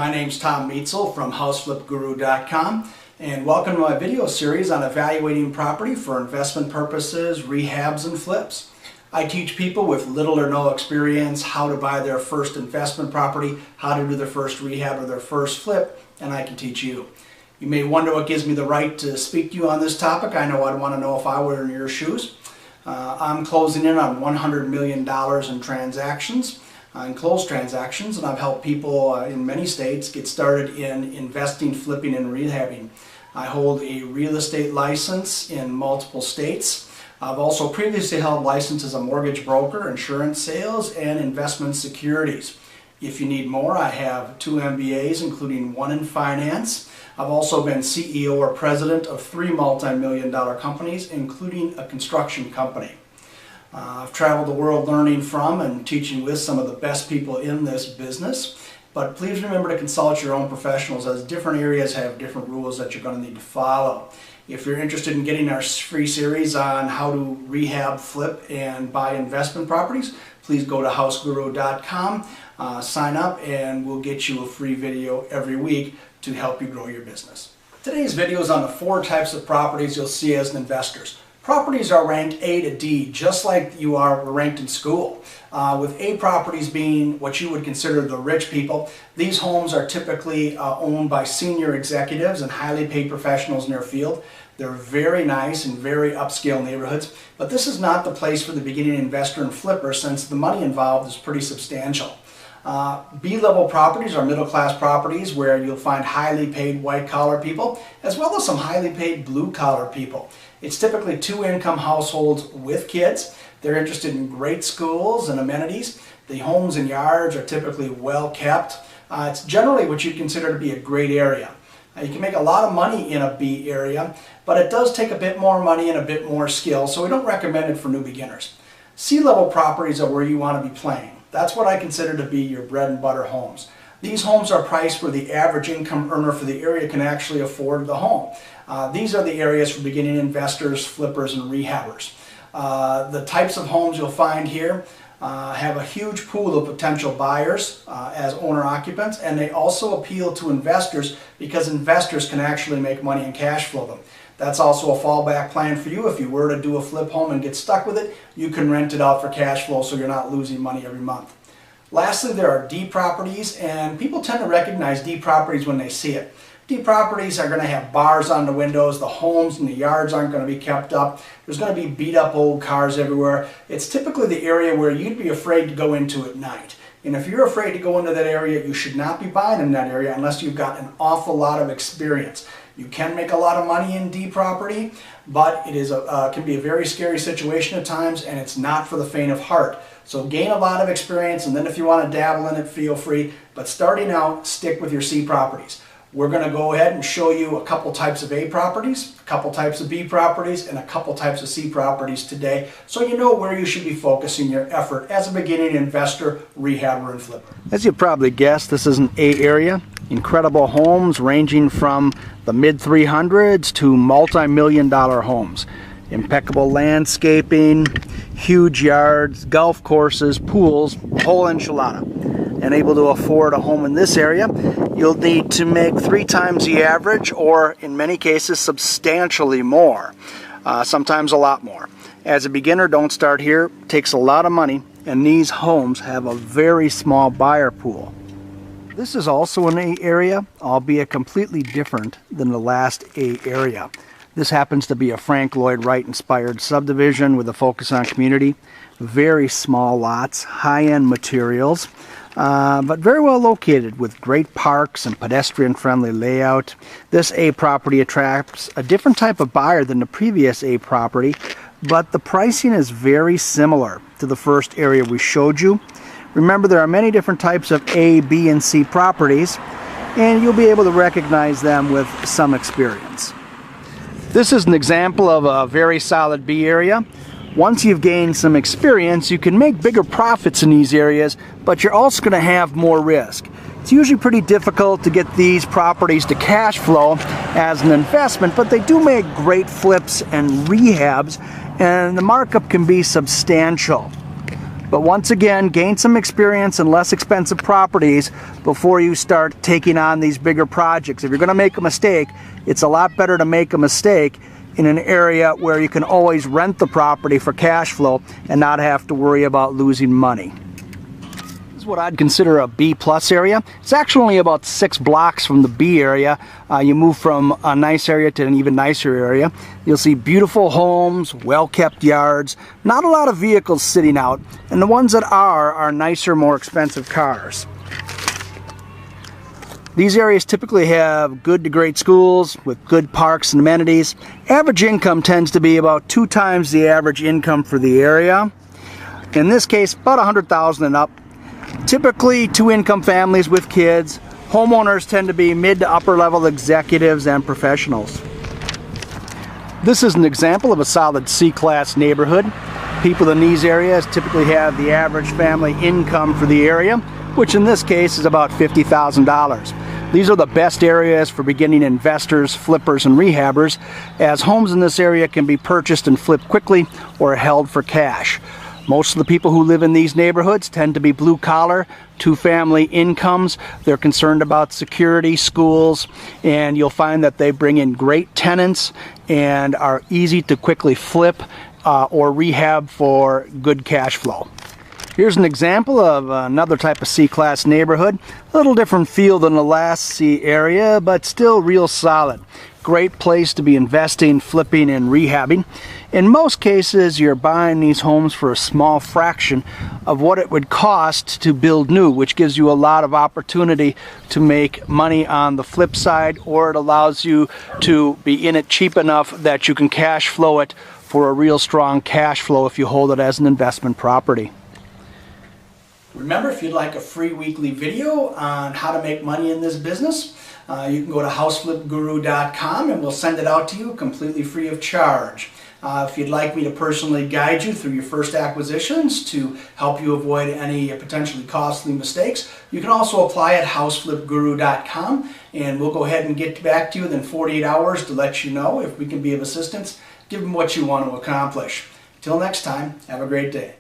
My name's Tom Meitzel from HouseFlipGuru.com, and welcome to my video series on evaluating property for investment purposes, rehabs, and flips. I teach people with little or no experience how to buy their first investment property, how to do their first rehab or their first flip, and I can teach you. You may wonder what gives me the right to speak to you on this topic. I know I'd want to know if I were in your shoes. I'm closing in on $100 million in transactions, in closed transactions, and I've helped people in many states get started in investing, flipping, and rehabbing. I hold a real estate license in multiple states. I've also previously held licenses as a mortgage broker, insurance sales, and investment securities. If you need more, I have 2 MBAs, including 1 in finance. I've also been CEO or president of 3 multi-million-dollar companies, including a construction company. I've traveled the world learning from and teaching with some of the best people in this business. But please remember to consult your own professionals, as different areas have different rules that you're going to need to follow. If you're interested in getting our free series on how to rehab, flip, and buy investment properties, please go to HouseGuru.com, sign up, and we'll get you a free video every week to help you grow your business. Today's video is on the 4 types of properties you'll see as investors. Properties are ranked A to D, just like you are ranked in school. With A properties being what you would consider the rich people, these homes are typically owned by senior executives and highly paid professionals in their field. They're very nice and very upscale neighborhoods, but this is not the place for the beginning investor and flipper, since the money involved is pretty substantial. B-level properties are middle-class properties where you'll find highly paid white-collar people, as well as some highly paid blue-collar people. It's typically 2-income households with kids. They're interested in great schools and amenities. The homes and yards are typically well kept. It's generally what you'd consider to be a great area. You can make a lot of money in a B area, but it does take a bit more money and a bit more skill, so we don't recommend it for new beginners. C-level properties are where you want to be playing. That's what I consider to be your bread and butter homes. These homes are priced where the average income earner for the area can actually afford the home. These are the areas for beginning investors, flippers, and rehabbers. The types of homes you'll find here have a huge pool of potential buyers as owner-occupants, and they also appeal to investors because investors can actually make money and cash flow them. That's also a fallback plan for you. If you were to do a flip home and get stuck with it, you can rent it out for cash flow so you're not losing money every month. Lastly, there are D properties, and people tend to recognize D properties when they see it. D properties are going to have bars on the windows, the homes and the yards aren't going to be kept up, there's going to be beat up old cars everywhere. It's typically the area where you'd be afraid to go into at night. And if you're afraid to go into that area, you should not be buying in that area unless you've got an awful lot of experience. You can make a lot of money in D property, but it is can be a very scary situation at times, and it's not for the faint of heart. So gain a lot of experience, and then if you want to dabble in it, feel free. But starting out, stick with your C properties. We're going to go ahead and show you a couple types of A properties, a couple types of B properties, and a couple types of C properties today, so you know where you should be focusing your effort as a beginning investor, rehabber, and flipper. As you probably guessed, this is an A area. Incredible homes ranging from the mid-300s to multi-million-dollar homes. Impeccable landscaping, huge yards, golf courses, pools, whole enchilada. And able to afford a home in this area, you'll need to make 3 times the average, or in many cases substantially more, sometimes a lot more. As a beginner, don't start here. It takes a lot of money, and these homes have a very small buyer pool. This is also an A area, albeit completely different than the last A area. This happens to be a Frank Lloyd Wright inspired subdivision with a focus on community. Very small lots, high-end materials, but very well located with great parks and pedestrian-friendly layout. This A property attracts a different type of buyer than the previous A property, but the pricing is very similar to the first area we showed you. Remember, there are many different types of A, B, and C properties, and you'll be able to recognize them with some experience. This is an example of a very solid B area. Once you've gained some experience, you can make bigger profits in these areas, but you're also going to have more risk. It's usually pretty difficult to get these properties to cash flow as an investment, but they do make great flips and rehabs, and the markup can be substantial. But once again, gain some experience in less expensive properties before you start taking on these bigger projects. If you're going to make a mistake, it's a lot better to make a mistake in an area where you can always rent the property for cash flow and not have to worry about losing money. This is what I'd consider a B plus area. It's actually only about 6 blocks from the B area. You move from a nice area to an even nicer area. You'll see beautiful homes, well-kept yards, not a lot of vehicles sitting out, and the ones that are nicer, more expensive cars. These areas typically have good to great schools with good parks and amenities. Average income tends to be about 2 times the average income for the area. In this case, about $100,000 and up. Typically 2-income families with kids. Homeowners tend to be mid to upper level executives and professionals. This is an example of a solid C-class neighborhood. People in these areas typically have the average family income for the area, which in this case is about $50,000. These are the best areas for beginning investors, flippers, and rehabbers, as homes in this area can be purchased and flipped quickly or held for cash. Most of the people who live in these neighborhoods tend to be blue-collar, 2-family incomes. They're concerned about security, schools, and you'll find that they bring in great tenants and are easy to quickly flip or rehab for good cash flow. Here's an example of another type of C-class neighborhood. A little different feel than the last C area, but still real solid. Great place to be investing, flipping, and rehabbing. In most cases, you're buying these homes for a small fraction of what it would cost to build new, which gives you a lot of opportunity to make money on the flip side, or it allows you to be in it cheap enough that you can cash flow it for a real strong cash flow if you hold it as an investment property. Remember, if you'd like a free weekly video on how to make money in this business, you can go to houseflipguru.com and we'll send it out to you completely free of charge. If you'd like me to personally guide you through your first acquisitions to help you avoid any potentially costly mistakes, you can also apply at houseflipguru.com, and we'll go ahead and get back to you within 48 hours to let you know if we can be of assistance, given what you want to accomplish. Until next time, have a great day.